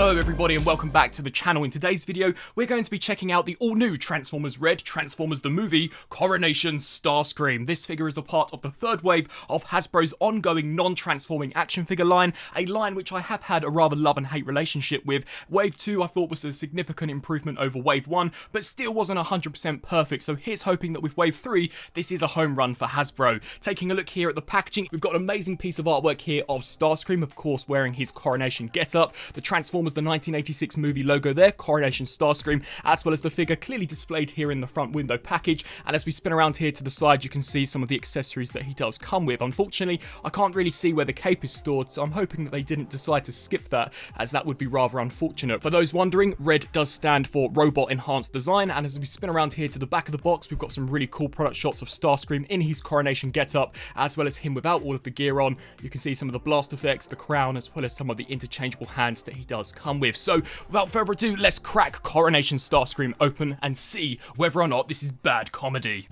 Hello everybody and welcome back to the channel. In today's video, we're going to be checking out the all-new Transformers R.E.D, Transformers the movie, Coronation Starscream. This figure is a part of the third wave of Hasbro's ongoing non-transforming action figure line, a line which I have had a rather love and hate relationship with. Wave 2 I thought was a significant improvement over Wave 1, but still wasn't 100% perfect, so here's hoping that with Wave 3, this is a home run for Hasbro. Taking a look here at the packaging, we've got an amazing piece of artwork here of Starscream, of course wearing his Coronation getup, the Transformers the 1986 movie logo there, Coronation Starscream, as well as the figure clearly displayed here in the front window package. And as we spin around here to the side, you can see some of the accessories that he does come with. Unfortunately, I can't really see where the cape is stored, so I'm hoping that they didn't decide to skip that, as that would be rather unfortunate. For those wondering, R.E.D does stand for Robot Enhanced Design, and as we spin around here to the back of the box, we've got some really cool product shots of Starscream in his Coronation getup, as well as him without all of the gear on. You can see some of the blast effects, the crown, as well as some of the interchangeable hands that he does come with. So without further ado, let's crack Coronation Starscream open and see whether or not this is bad comedy.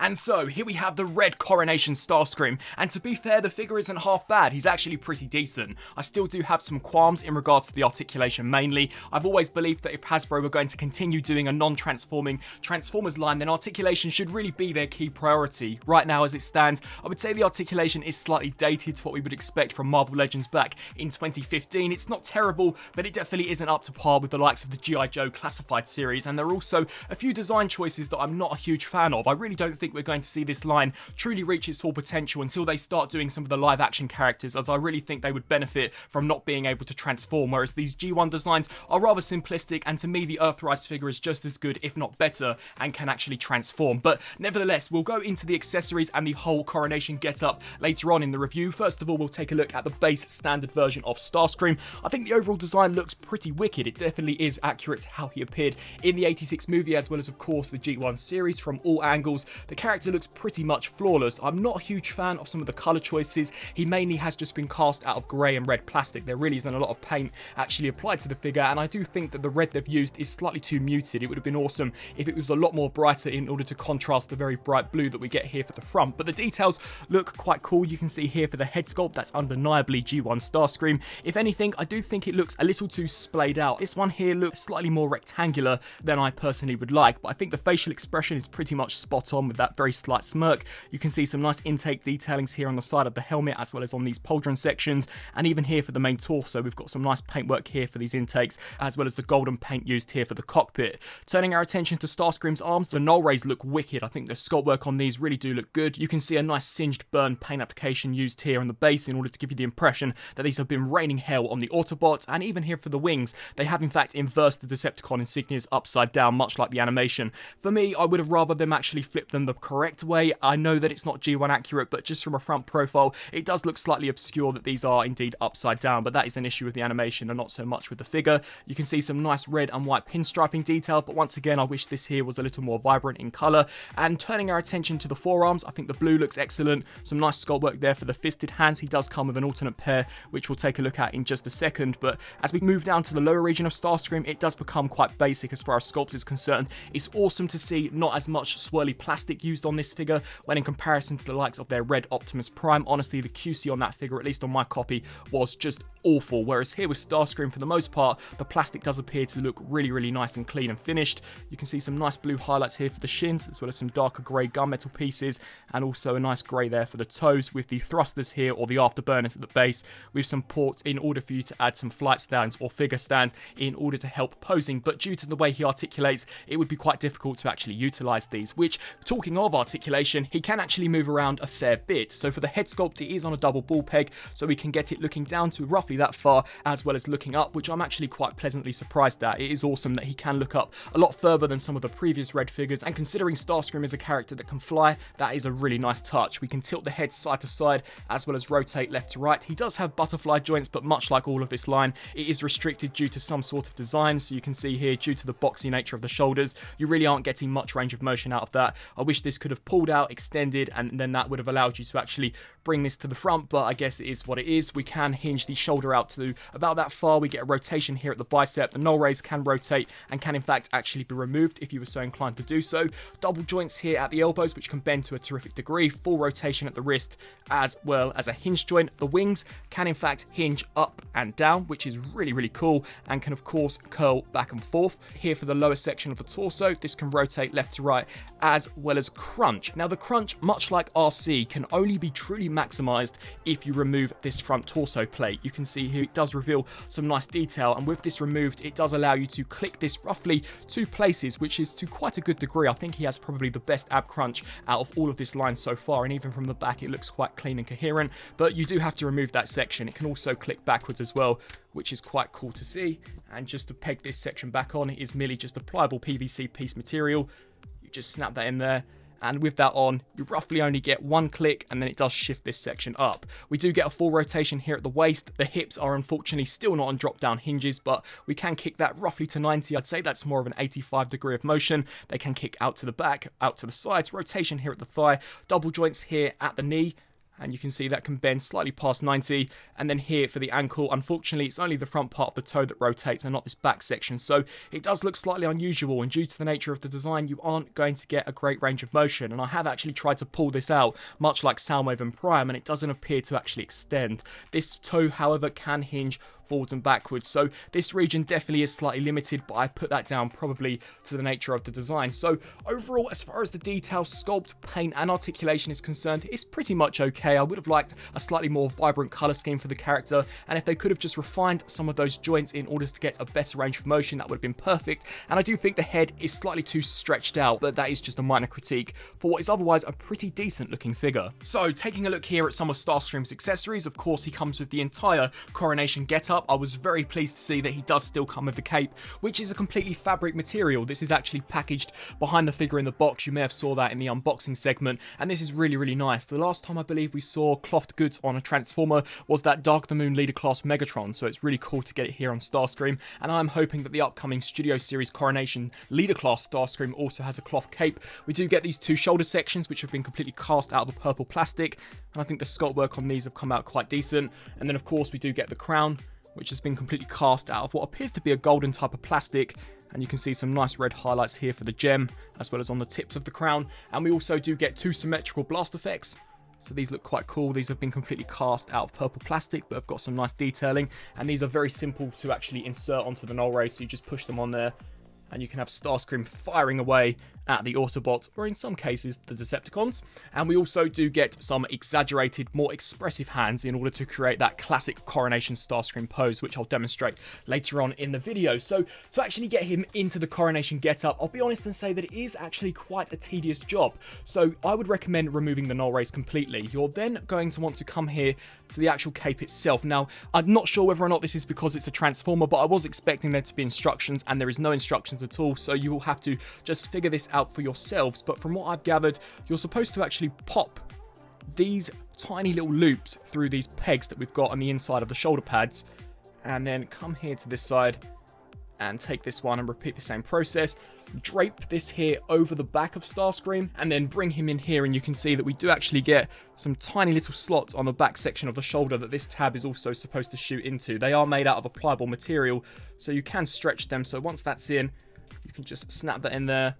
And so, here we have the R.E.D Coronation Starscream, and to be fair, the figure isn't half bad. He's actually pretty decent. I still do have some qualms in regards to the articulation mainly. I've always believed that if Hasbro were going to continue doing a non-transforming Transformers line, then articulation should really be their key priority. Right now, as it stands, I would say the articulation is slightly dated to what we would expect from Marvel Legends back in 2015. It's not terrible, but it definitely isn't up to par with the likes of the G.I. Joe Classified series, and there are also a few design choices that I'm not a huge fan of. I really don't think we're going to see this line truly reach its full potential until they start doing some of the live action characters, as I really think they would benefit from not being able to transform, whereas these G1 designs are rather simplistic, and to me the Earthrise figure is just as good, if not better, and can actually transform. But nevertheless, we'll go into the accessories and the whole Coronation getup later on in the review. First of all, we'll take a look at the base standard version of Starscream. I think the overall design looks pretty wicked. It definitely is accurate to how he appeared in the 86 movie, as well as of course the G1 series from all angles. The character looks pretty much flawless. I'm not a huge fan of some of the colour choices. He mainly has just been cast out of grey and red plastic. There really isn't a lot of paint actually applied to the figure, and I do think that the red they've used is slightly too muted. It would have been awesome if it was a lot more brighter in order to contrast the very bright blue that we get here for the front. But the details look quite cool. You can see here for the head sculpt, that's undeniably G1 Starscream. If anything, I do think it looks a little too splayed out. This one here looks slightly more rectangular than I personally would like, but I think the facial expression is pretty much spot on with that very slight smirk. You can see some nice intake detailings here on the side of the helmet, as well as on these pauldron sections, and even here for the main torso we've got some nice paintwork here for these intakes, as well as the golden paint used here for the cockpit. Turning our attention to Starscream's arms, the null rays look wicked. I think the sculpt work on these really do look good. You can see a nice singed burn paint application used here on the base in order to give you the impression that these have been raining hell on the Autobots, and even here for the wings, they have in fact inversed the Decepticon insignias upside down, much like the animation. For me, I would have rather them actually flip them the correct way. I know that it's not G1 accurate, but just from a front profile, it does look slightly obscure that these are indeed upside down, but that is an issue with the animation and not so much with the figure. You can see some nice red and white pinstriping detail, but once again, I wish this here was a little more vibrant in colour. And turning our attention to the forearms, I think the blue looks excellent. Some nice sculpt work there for the fisted hands. He does come with an alternate pair, which we'll take a look at in just a second, but as we move down to the lower region of Starscream, it does become quite basic as far as sculpt is concerned. It's awesome to see not as much swirly plastic used on this figure when in comparison to the likes of their R.E.D Optimus Prime. Honestly, the QC on that figure, at least on my copy, was just awful, whereas here with Starscream, for the most part, the plastic does appear to look really nice and clean and finished. You can see some nice blue highlights here for the shins, as well as some darker grey gunmetal pieces, and also a nice grey there for the toes, with the thrusters here, or the afterburners at the base, with some ports in order for you to add some flight stands or figure stands in order to help posing. But due to the way he articulates, it would be quite difficult to actually utilise these, which, talking of articulation, he can actually move around a fair bit. So for the head sculpt, it is on a double ball peg, so we can get it looking down to roughly that far, as well as looking up, which I'm actually quite pleasantly surprised at. It is awesome that he can look up a lot further than some of the previous R.E.D figures, and considering Starscream is a character that can fly, that is a really nice touch. We can tilt the head side to side, as well as rotate left to right. He does have butterfly joints, but much like all of this line, it is restricted due to some sort of design. So you can see here, due to the boxy nature of the shoulders, you really aren't getting much range of motion out of that. I wish this could have pulled out, extended, and then that would have allowed you to actually bring this to the front, but I guess it is what it is. We can hinge the shoulder out to about that far. We get a rotation here at the bicep. The null raise can rotate and can in fact actually be removed if you were so inclined to do so. Double joints here at the elbows, which can bend to a terrific degree. Full rotation at the wrist, as well as a hinge joint. The wings can in fact hinge up and down, which is really, really cool, and can of course curl back and forth. Here for the lower section of the torso, this can rotate left to right, as well as crunch. Now the crunch, much like RC, can only be truly maximized if you remove this front torso plate. You can see here it does reveal some nice detail, and with this removed, it does allow you to click this roughly 2 places, which is to quite a good degree. I think he has probably the best ab crunch out of all of this line so far, and even from the back it looks quite clean and coherent, but you do have to remove that section. It can also click backwards as well, which is quite cool to see. And just to peg this section back on, it is merely just a pliable PVC piece material. You just snap that in there, and with that on, you roughly only get 1 click, and then it does shift this section up. We do get a full rotation here at the waist. The hips are unfortunately still not on drop down hinges, but we can kick that roughly to 90. I'd say that's more of an 85 degree of motion. They can kick out to the back, out to the sides, rotation here at the thigh, double joints here at the knee, and you can see that can bend slightly past 90. And then here for the ankle, unfortunately, it's only the front part of the toe that rotates and not this back section. So it does look slightly unusual, and due to the nature of the design, you aren't going to get a great range of motion. And I have actually tried to pull this out, much like Soundwave and Prime, and it doesn't appear to actually extend. This toe, however, can hinge forwards and backwards, so this region definitely is slightly limited, but I put that down probably to the nature of the design. So overall, as far as the detail, sculpt, paint and articulation is concerned, it's pretty much okay. I would have liked a slightly more vibrant color scheme for the character, and if they could have just refined some of those joints in order to get a better range of motion, that would have been perfect. And I do think the head is slightly too stretched out, but that is just a minor critique for what is otherwise a pretty decent looking figure. So taking a look here at some of Starscream's accessories, of course he comes with the entire Coronation getup. I was very pleased to see that he does still come with the cape, which is a completely fabric material. This is actually packaged behind the figure in the box. You may have saw that in the unboxing segment, and this is really, really nice. The last time I believe we saw clothed goods on a Transformer was that Dark the Moon Leader Class Megatron, so it's really cool to get it here on Starscream, and I'm hoping that the upcoming Studio Series Coronation Leader Class Starscream also has a cloth cape. We do get these 2 shoulder sections, which have been completely cast out of the purple plastic, and I think the sculpt work on these have come out quite decent. And then of course we do get the crown, which has been completely cast out of what appears to be a golden type of plastic, and you can see some nice red highlights here for the gem, as well as on the tips of the crown. And we also do get 2 symmetrical blast effects, so these look quite cool. These have been completely cast out of purple plastic, but have got some nice detailing, and these are very simple to actually insert onto the null raise, so you just push them on there, and you can have Starscream firing away at the Autobots, or in some cases, the Decepticons. And we also do get some exaggerated, more expressive hands in order to create that classic Coronation Starscream pose, which I'll demonstrate later on in the video. So to actually get him into the Coronation getup, I'll be honest and say that it is actually quite a tedious job. So I would recommend removing the null raise completely. You're then going to want to come here to the actual cape itself. Now, I'm not sure whether or not this is because it's a Transformer, but I was expecting there to be instructions, and there is no instructions at all, so you will have to just figure this out for yourselves. But from what I've gathered, you're supposed to actually pop these tiny little loops through these pegs that we've got on the inside of the shoulder pads, and then come here to this side and take this one and repeat the same process. Drape this here over the back of Starscream, and then bring him in here, and you can see that we do actually get some tiny little slots on the back section of the shoulder that this tab is also supposed to shoot into. They are made out of a pliable material, so you can stretch them. So once that's in, you can just snap that in there,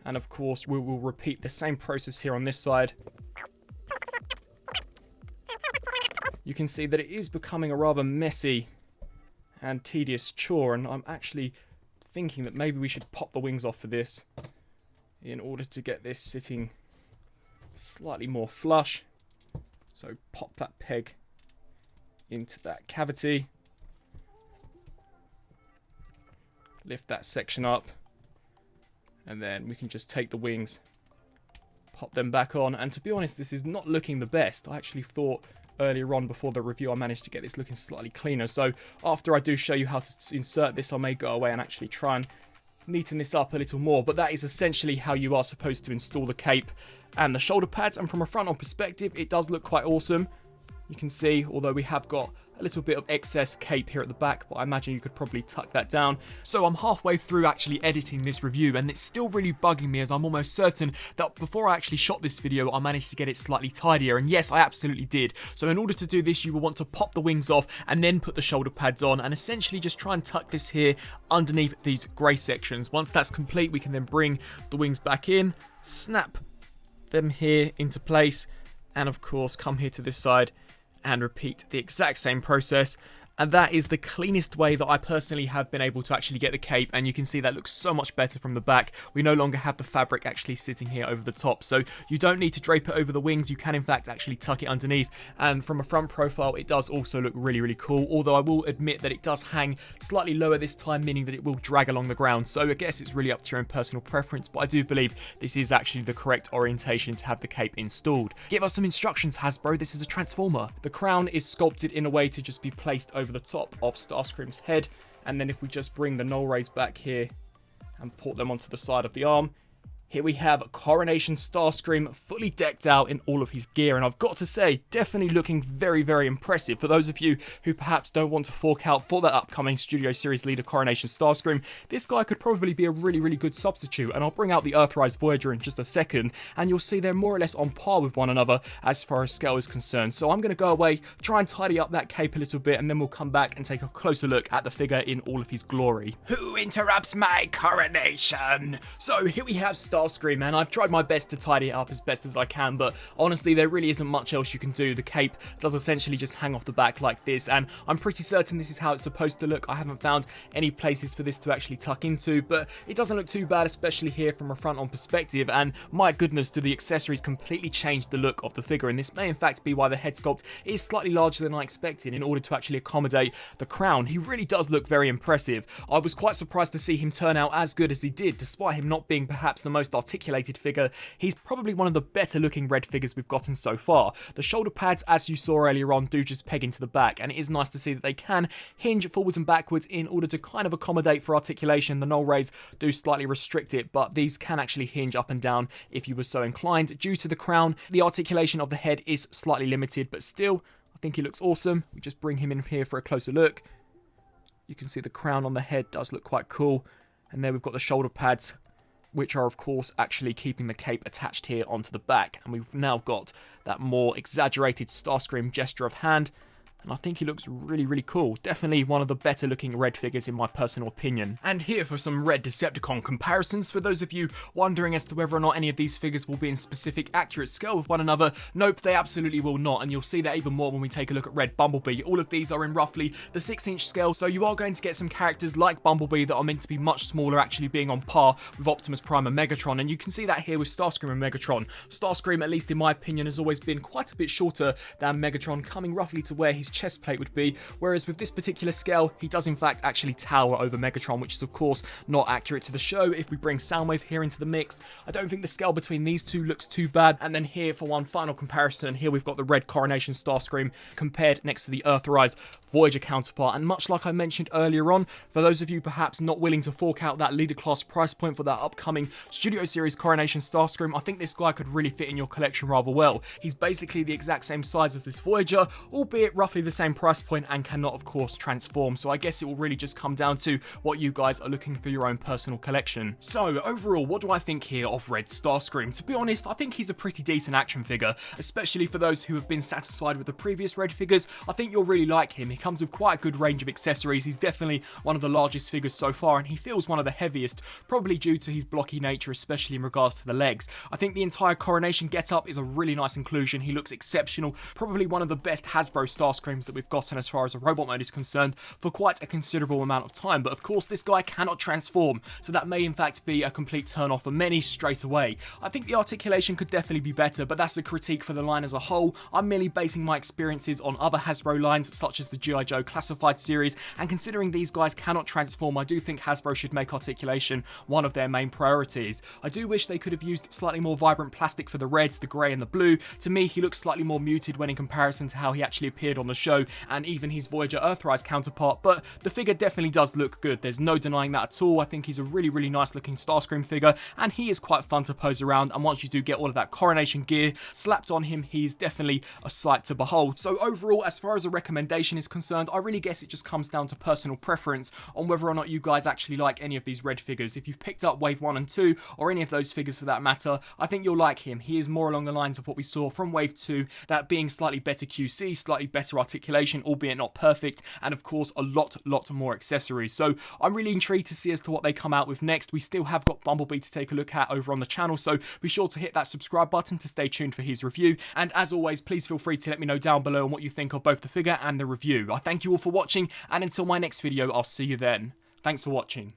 and of course we will repeat the same process here on this side. You can see that it is becoming a rather messy and tedious chore, and I'm actually thinking that maybe we should pop the wings off for this in order to get this sitting slightly more flush. So pop that peg into that cavity, lift that section up, and then we can just take the wings, pop them back on. And to be honest, this is not looking the best. I actually thought earlier on before the review I managed to get this looking slightly cleaner, so after I do show you how to insert this, I may go away and actually try and neaten this up a little more. But that is essentially how you are supposed to install the cape and the shoulder pads, and from a front-on perspective it does look quite awesome. You can see, although we have got a little bit of excess cape here at the back, but I imagine you could probably tuck that down. So I'm halfway through actually editing this review, and it's still really bugging me, as I'm almost certain that before I actually shot this video, I managed to get it slightly tidier, and yes, I absolutely did. So in order to do this, you will want to pop the wings off and then put the shoulder pads on, and essentially just try and tuck this here underneath these grey sections. Once that's complete, we can then bring the wings back in, snap them here into place, and of course come here to this side and repeat the exact same process. And that is the cleanest way that I personally have been able to actually get the cape, and you can see that looks so much better from the back. We no longer have the fabric actually sitting here over the top, so you don't need to drape it over the wings. You can in fact actually tuck it underneath, and from a front profile it does also look really, really cool, although I will admit that it does hang slightly lower this time, meaning that it will drag along the ground. So I guess it's really up to your own personal preference, but I do believe this is actually the correct orientation to have the cape installed. Give us some instructions, Hasbro. This is a transformer. The crown is sculpted in a way to just be placed over the top of Starscream's head, and then if we just bring the null rays back here and put them onto the side of the arm, here we have Coronation Starscream fully decked out in all of his gear, and I've got to say, definitely looking very, very impressive. For those of you who perhaps don't want to fork out for that upcoming Studio Series leader Coronation Starscream, this guy could probably be a really, really good substitute, and I'll bring out the Earthrise Voyager in just a second, and you'll see they're more or less on par with one another as far as scale is concerned. So I'm going to go away, try and tidy up that cape a little bit, and then we'll come back and take a closer look at the figure in all of his glory. Who interrupts my coronation? So here we have Starscream, and I've tried my best to tidy it up as best as I can, but honestly there really isn't much else you can do. The cape does essentially just hang off the back like this, and I'm pretty certain this is how it's supposed to look. I haven't found any places for this to actually tuck into, but it doesn't look too bad, especially here from a front-on perspective, and my goodness, do the accessories completely change the look of the figure, and this may in fact be why the head sculpt is slightly larger than I expected in order to actually accommodate the crown. He really does look very impressive. I was quite surprised to see him turn out as good as he did, despite him not being perhaps the most articulated figure. He's probably one of the better looking Red figures we've gotten so far. The shoulder pads, as you saw earlier on, do just peg into the back, and it is nice to see that they can hinge forwards and backwards in order to kind of accommodate for articulation. The null rays do slightly restrict it, but these can actually hinge up and down if you were so inclined. Due to the crown, the articulation of the head is slightly limited, but still, I think he looks awesome. We just bring him in here for a closer look. You can see the crown on the head does look quite cool, and there we've got the shoulder pads, which are of course actually keeping the cape attached here onto the back, and we've now got that more exaggerated Starscream gesture of hand, and I think he looks really, really cool. Definitely one of the better looking Red figures in my personal opinion. And here for some Red Decepticon comparisons. For those of you wondering as to whether or not any of these figures will be in specific accurate scale with one another, nope, they absolutely will not, and you'll see that even more when we take a look at Red Bumblebee. All of these are in roughly the 6-inch scale, so you are going to get some characters like Bumblebee that are meant to be much smaller, actually being on par with Optimus Prime and Megatron, and you can see that here with Starscream and Megatron. Starscream, at least in my opinion, has always been quite a bit shorter than Megatron, coming roughly to where his chest plate would be, whereas with this particular scale, he does in fact actually tower over Megatron, which is of course not accurate to the show. If we bring Soundwave here into the mix, I don't think the scale between these two looks too bad. And then here for one final comparison, here we've got the Red Coronation Starscream compared next to the Earthrise Voyager counterpart, and much like I mentioned earlier on, for those of you perhaps not willing to fork out that leader class price point for that upcoming Studio Series Coronation Starscream, I think this guy could really fit in your collection rather well. He's basically the exact same size as this Voyager, albeit roughly the same price point, and cannot of course transform, so I guess it will really just come down to what you guys are looking for your own personal collection. So overall, what do I think here of Red Starscream? To be honest, I think he's a pretty decent action figure, especially for those who have been satisfied with the previous Red figures. I think you'll really like him. He comes with quite a good range of accessories. He's definitely one of the largest figures so far, and he feels one of the heaviest, probably due to his blocky nature, especially in regards to the legs. I think the entire Coronation getup is a really nice inclusion. He looks exceptional, probably one of the best Hasbro Starscreams that we've gotten as far as a robot mode is concerned for quite a considerable amount of time, but of course this guy cannot transform, so that may in fact be a complete turn off for many straight away. I think the articulation could definitely be better, but that's a critique for the line as a whole. I'm merely basing my experiences on other Hasbro lines such as the G.I. Joe Classified series, and considering these guys cannot transform, I do think Hasbro should make articulation one of their main priorities. I do wish they could have used slightly more vibrant plastic for the reds, the grey and the blue. To me, he looks slightly more muted when in comparison to how he actually appeared on the show, and even his Voyager Earthrise counterpart, but the figure definitely does look good. There's no denying that at all. I think he's a really, really nice looking Starscream figure, and he is quite fun to pose around, and once you do get all of that coronation gear slapped on him, he's definitely a sight to behold. So overall, as far as a recommendation is concerned, I really guess it just comes down to personal preference on whether or not you guys actually like any of these Red figures. If you've picked up Wave 1 and 2, or any of those figures for that matter, I think you'll like him. He is more along the lines of what we saw from Wave 2, that being slightly better QC, slightly better articulation, albeit not perfect, and of course a lot more accessories. So I'm really intrigued to see as to what they come out with next. We still have got Bumblebee to take a look at over on the channel, so be sure to hit that subscribe button to stay tuned for his review. And as always, please feel free to let me know down below on what you think of both the figure and the review. I thank you all for watching, and until my next video, I'll see you then. Thanks for watching.